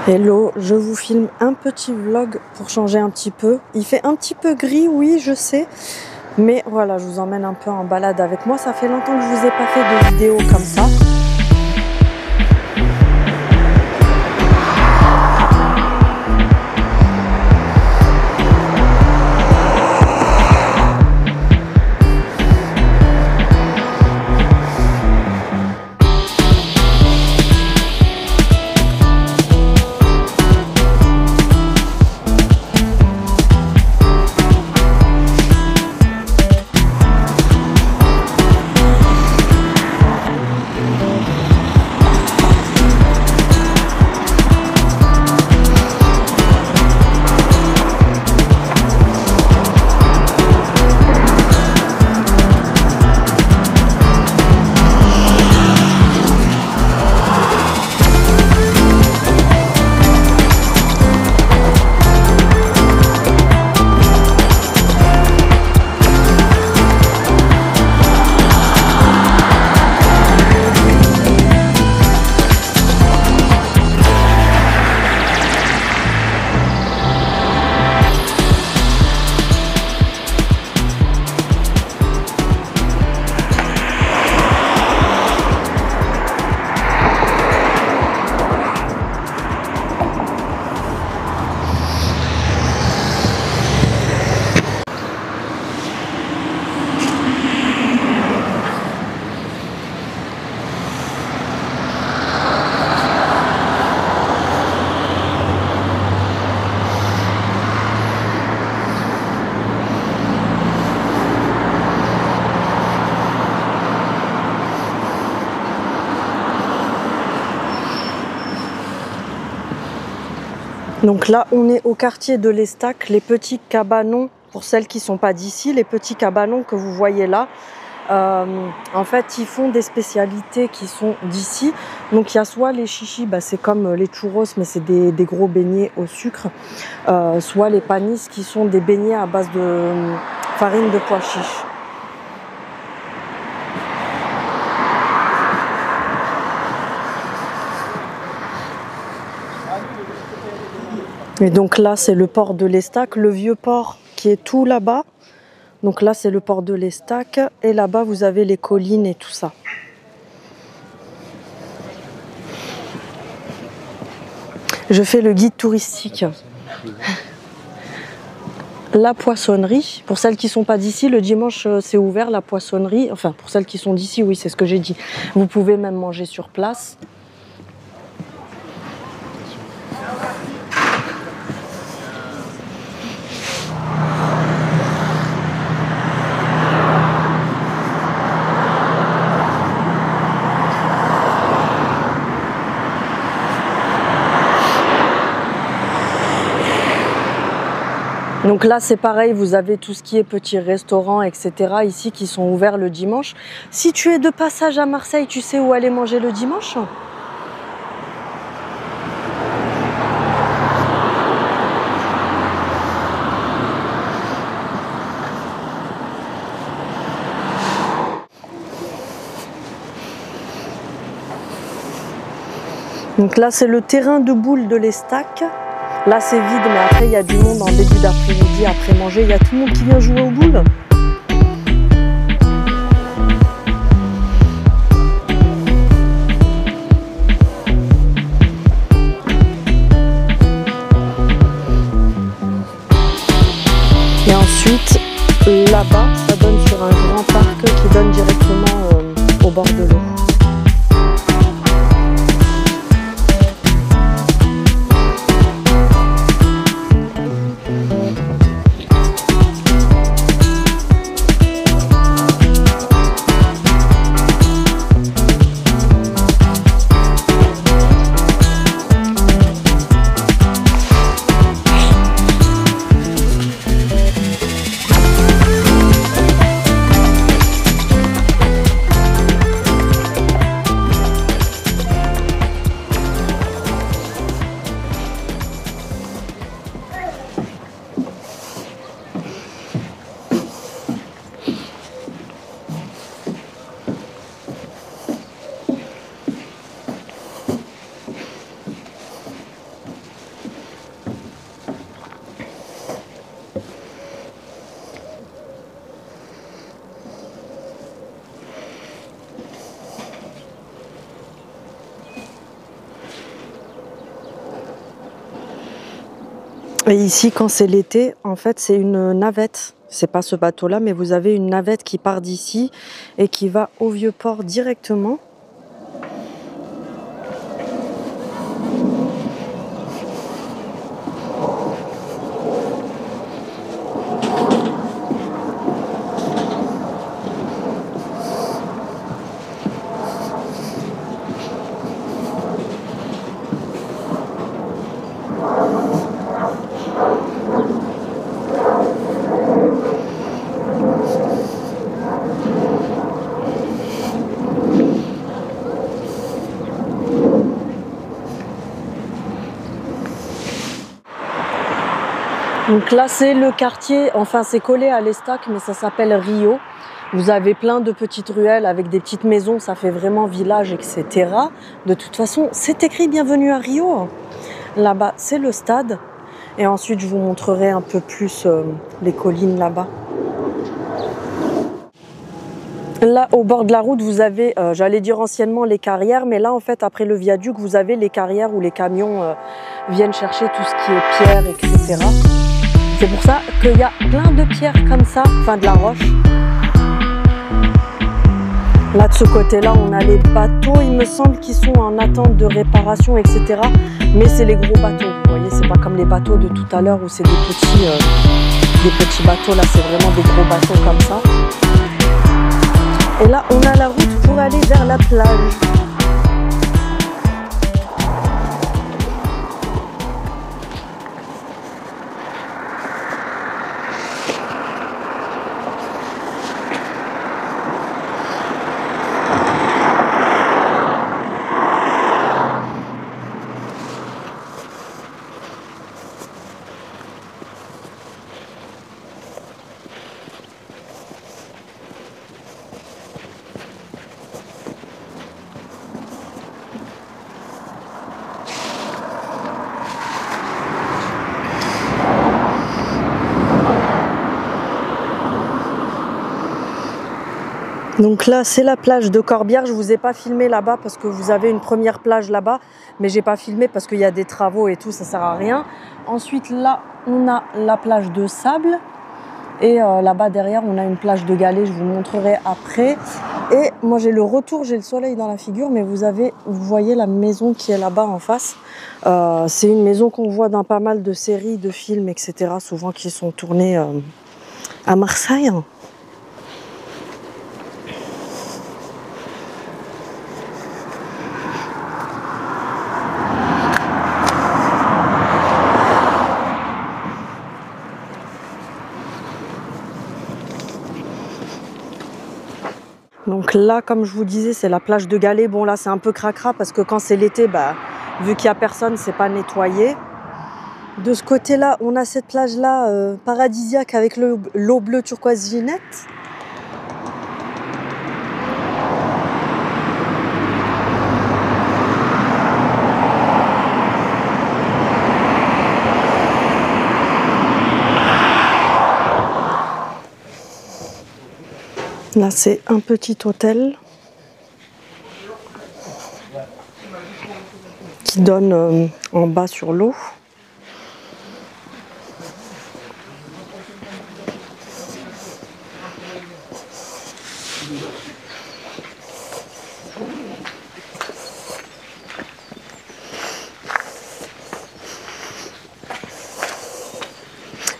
Hello, je vous filme un petit vlog pour changer un petit peu. Il fait un petit peu gris, oui, je sais. Mais voilà, je vous emmène un peu en balade avec moi. Ça fait longtemps que je vous ai pas fait de vidéo comme ça. Donc là, on est au quartier de l'Estac, les petits cabanons, pour celles qui ne sont pas d'ici, les petits cabanons que vous voyez là, en fait, ils font des spécialités qui sont d'ici. Donc il y a soit les chichis, c'est comme les churros, mais c'est des gros beignets au sucre, soit les panis qui sont des beignets à base de farine de pois chiches. Et donc là, c'est le port de l'Estac, le vieux port qui est tout là-bas. Donc là, c'est le port de l'Estac. Et là-bas, vous avez les collines et tout ça. Je fais le guide touristique. La poissonnerie, pour celles qui ne sont pas d'ici, le dimanche, c'est ouvert, la poissonnerie. Enfin, pour celles qui sont d'ici, oui, c'est ce que j'ai dit. Vous pouvez même manger sur place. Donc là, c'est pareil, vous avez tout ce qui est petits restaurants, etc. ici qui sont ouverts le dimanche. Si tu es de passage à Marseille, tu sais où aller manger le dimanche ? Donc là, c'est le terrain de boule de l'Estac. Là, c'est vide, mais après, il y a du monde en début d'après-midi, après manger. Il y a tout le monde qui vient jouer aux boules. Et ensuite, là-bas, ça donne sur un grand parc qui donne directement au bord de l'eau. Et ici, quand c'est l'été, en fait, c'est une navette. C'est pas ce bateau-là, mais vous avez une navette qui part d'ici et qui va au Vieux-Port directement. Donc là, c'est le quartier, enfin c'est collé à l'Estac, mais ça s'appelle Rio. Vous avez plein de petites ruelles avec des petites maisons, ça fait vraiment village, etc. De toute façon, c'est écrit Bienvenue à Rio. Là-bas, c'est le stade. Et ensuite, je vous montrerai un peu plus les collines là-bas. Là, au bord de la route, vous avez, j'allais dire anciennement les carrières, mais là, en fait, après le viaduc, vous avez les carrières où les camions viennent chercher tout ce qui est pierre, etc. C'est pour ça qu'il y a plein de pierres comme ça, enfin de la roche. Là, de ce côté-là, on a les bateaux, il me semble qu'ils sont en attente de réparation, etc. Mais c'est les gros bateaux, vous voyez, c'est pas comme les bateaux de tout à l'heure où c'est des petits bateaux. Là, c'est vraiment des gros bateaux comme ça. Et là, on a la route pour aller vers la plage. Donc là, c'est la plage de Corbière. Je vous ai pas filmé là-bas parce que vous avez une première plage là-bas, mais j'ai pas filmé parce qu'il y a des travaux et tout, ça sert à rien. Ensuite, là, on a la plage de sable. Et là-bas, derrière, on a une plage de galets. Je vous montrerai après. Et moi, j'ai le retour, j'ai le soleil dans la figure, mais vous voyez la maison qui est là-bas en face. C'est une maison qu'on voit dans pas mal de séries, de films, etc. Souvent qui sont tournés à Marseille. Donc là, comme je vous disais, c'est la plage de Galets. Bon, là, c'est un peu cracra parce que quand c'est l'été, bah, vu qu'il n'y a personne, c'est pas nettoyé. De ce côté-là, on a cette plage-là paradisiaque avec l'eau bleue turquoise Ginette. Là, c'est un petit hôtel qui donne en bas sur l'eau.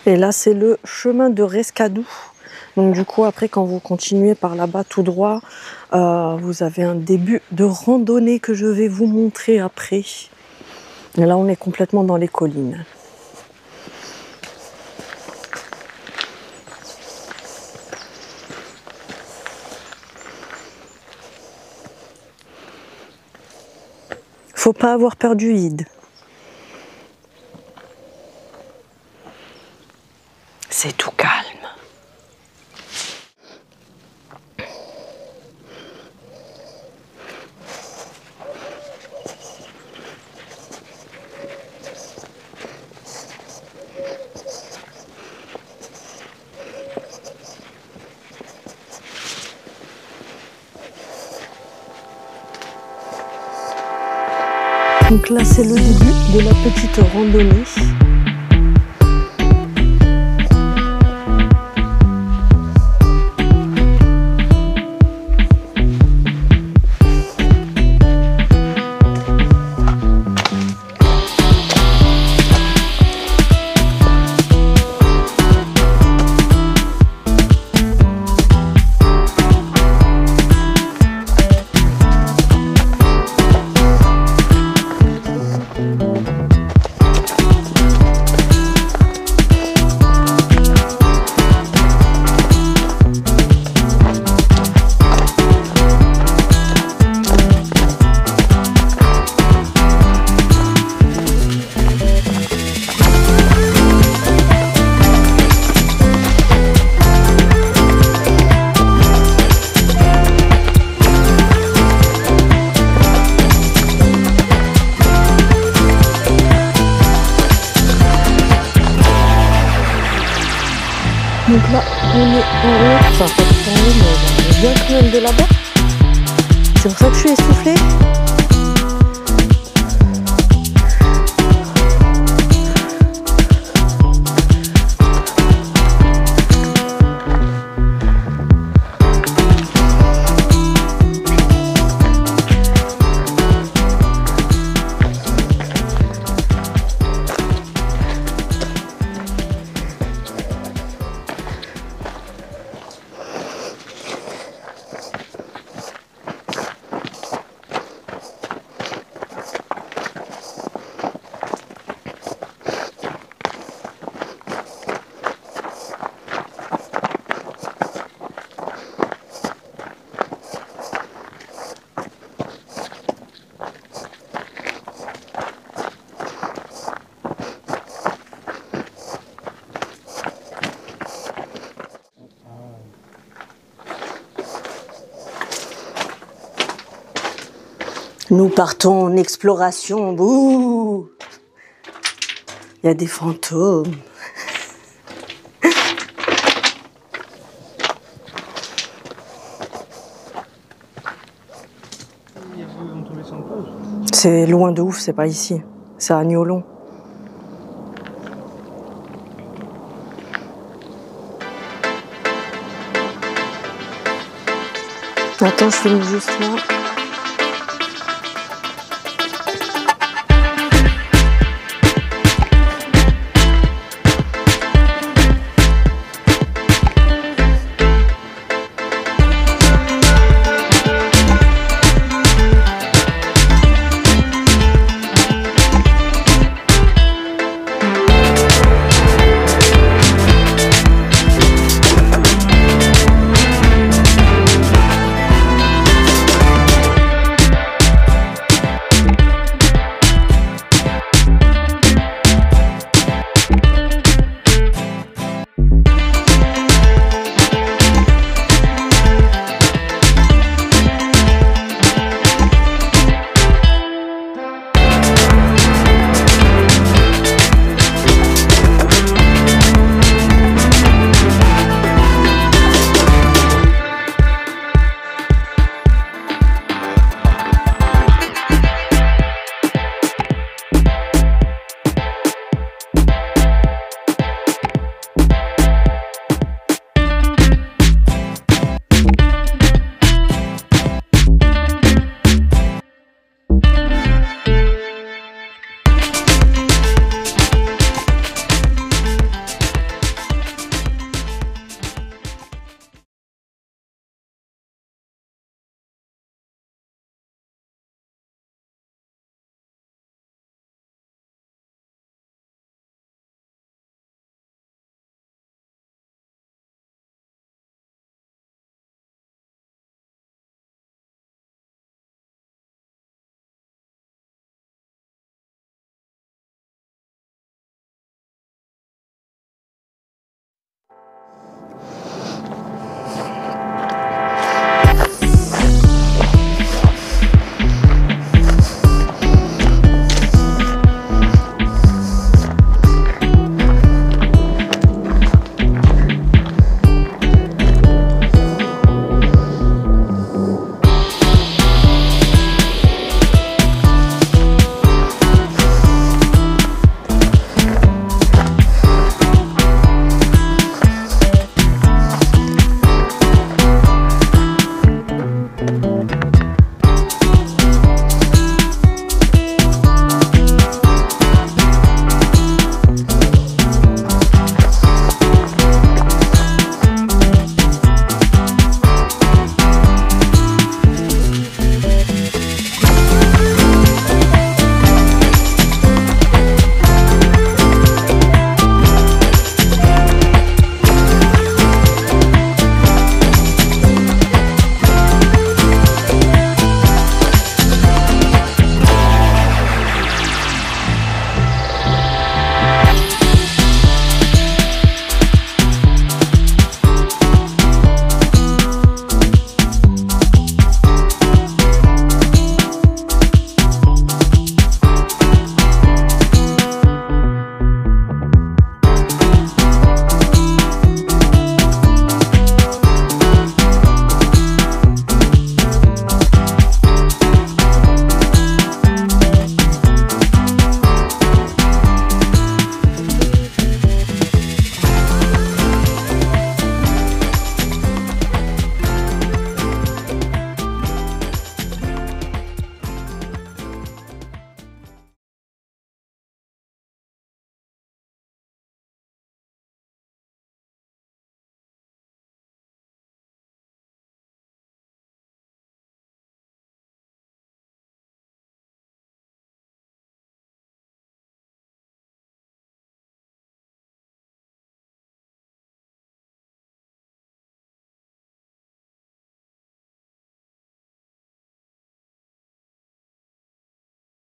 Et là, c'est le chemin de Rescadou. Donc du coup, après, quand vous continuez par là-bas tout droit, vous avez un début de randonnée que je vais vous montrer après. Et là, on est complètement dans les collines. Faut pas avoir peur du vide. C'est tout calme. Donc là, c'est le début de la petite randonnée. Donc là, on est en haut, enfin pas tout en haut, mais on est bien quand même de là-bas. C'est pour ça que je suis essoufflée. Nous partons en exploration. Bouh! Il y a des fantômes. C'est loin de ouf, c'est pas ici. C'est à Niolon. Attends, je filme juste là.